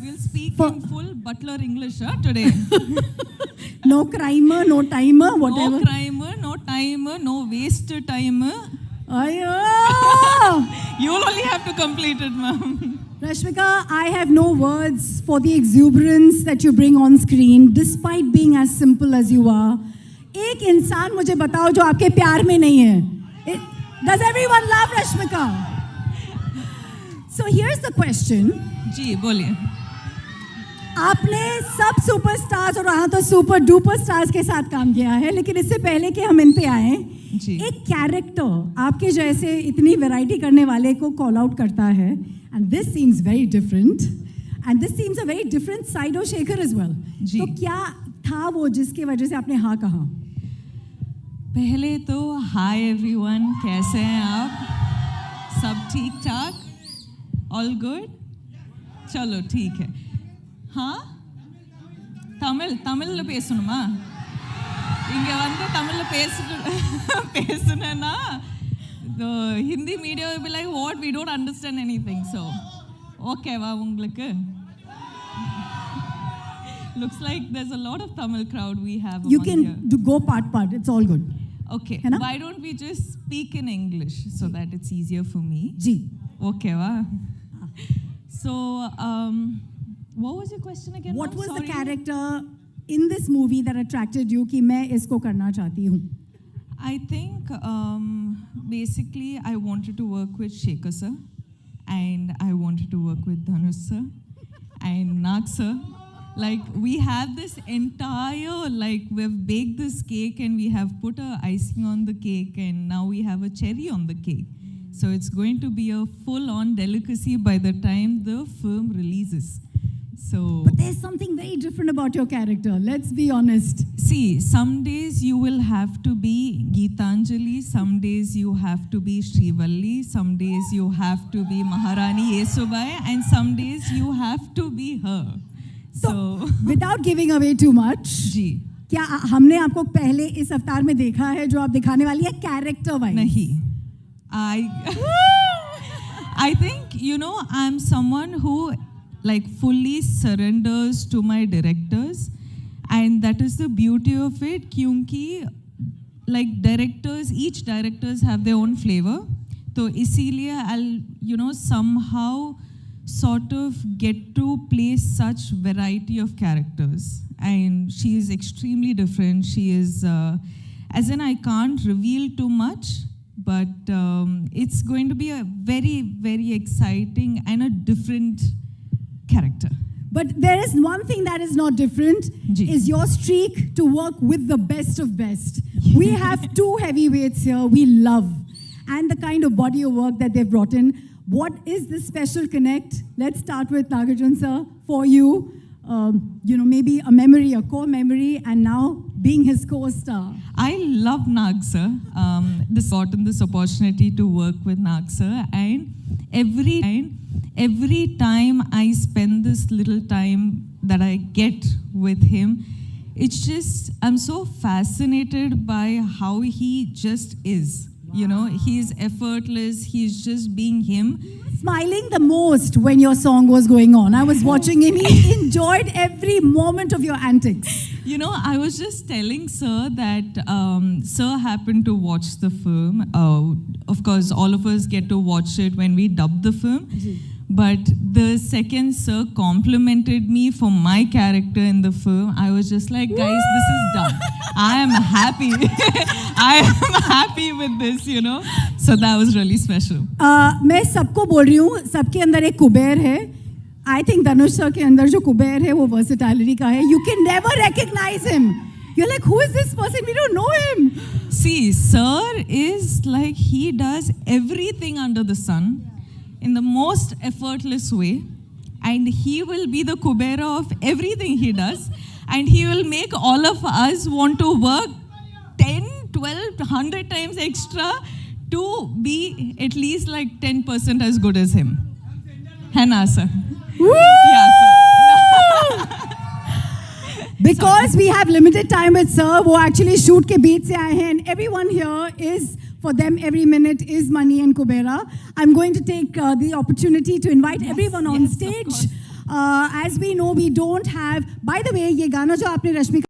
We'll speak in full butler English today. No crimer, no timer, whatever. No crimer, no timer, no waste timer. Ayyo! You will only have to complete it, ma'am. Rashmika, I have no words for the exuberance that you bring on screen, despite being as simple as you are. एक इंसान मुझे बताओ जो आपके प्यार में नहीं है. Does everyone love Rashmika? So here's the question. जी बोलिए. आपने सब सुपरस्टार्स और वहाँ तो सुपर डुपर स्टार्स के साथ काम किया है, लेकिन इससे पहले कि हम इन पे आए, एक कैरेक्टर आपके जैसे इतनी वैरायटी करने वाले को कॉल आउट करता है, and this seems very different, and this seems a very different side of Shekhar as well. तो क्या था वो जिसकी वजह से आपने हाँ कहा? पहले तो हाय एवरीवन, कैसे हैं आप? सब ठीक ठाक? All good? चलो ठीक है. हाँ, தமிழ்ல பேசணுமா? இங்க வந்து தமிழ்ல பேசுனேன்னா the Hindi media will be like, what, we don't understand anything. So okay வா உங்களுக்கு? Looks like there's a lot of Tamil crowd we have. You can go part, it's all good. Okay, why don't we just speak in English so that it's easier for me? Ji. Okay va? So what was your question again? What was the character in this movie that attracted you कि मैं इसको करना चाहती हूँ? I think basically I wanted to work with Shekhar sir, and I wanted to work with Dhanush sir and Nag sir. Like we have this entire, like we've baked this cake and we have put a icing on the cake and now we have a cherry on the cake. So it's going to be a full-on delicacy by the time the film releases. So, but there's something very different about your character. Let's be honest. See, some days you will have to be Geetanjali, some days you have to be Srivalli, some days you have to be Maharani Yesubai, and some days you have to be her. So, without giving away too much, जी, क्या हमने आपको पहले इस अवतार में देखा है जो आप दिखाने वाली है कैरेक्टर वाइज? नहीं. I think, you know, I'm someone who like fully surrenders to my directors, and that is the beauty of it, क्योंकि like directors, each directors have their own flavor. तो इसीलिए I'll, you know, somehow sort of get to play such variety of characters, and she is extremely different. She is as in I can't reveal too much, but it's going to be a very, very exciting and a different character. But there is one thing that is not different, is your streak to work with the best of best. We have two heavyweights here we love, and the kind of body of work that they've brought in. What is this special connect? Let's start with Nagarjun sir. For you, you know, maybe a memory, a core memory, and now being his co-star. I love Nag sir. Gotten this opportunity to work with Nag sir, and every time I spend this little time that I get with him, it's just, I'm so fascinated by how he just is. You know, he's effortless, he's just being him. He was smiling the most when your song was going on. I was watching him, he enjoyed every moment of your antics. You know, I was just telling sir that sir happened to watch the film. Of course, all of us get to watch it when we dub the film. But the second sir complimented me for my character in the film, I was just like, guys, this is done. I am happy. I am happy with this, you know. So that was really special. मैं सबको बोल रही हूँ, सबके अंदर एक कुबेर है. I think Dhanush sir के अंदर जो कुबेर है वो versatility का है. You can never recognize him. You're like, who is this person? We don't know him. See, sir is like, he does everything under the sun in the most effortless way, and he will be the Kubera of everything he does, and he will make all of us want to work 10, 12, 100 times extra to be at least like 10% as good as him. Hannah sir. Yeah, sir. Because we have limited time with sir, वो actually shoot के बीच से आए हैं, and everyone here is, for them every minute is money and Kubera. I'm going to take the opportunity to invite everyone on stage. As we know, we don't have. By the way, ये गाना जो आपने रश्मिका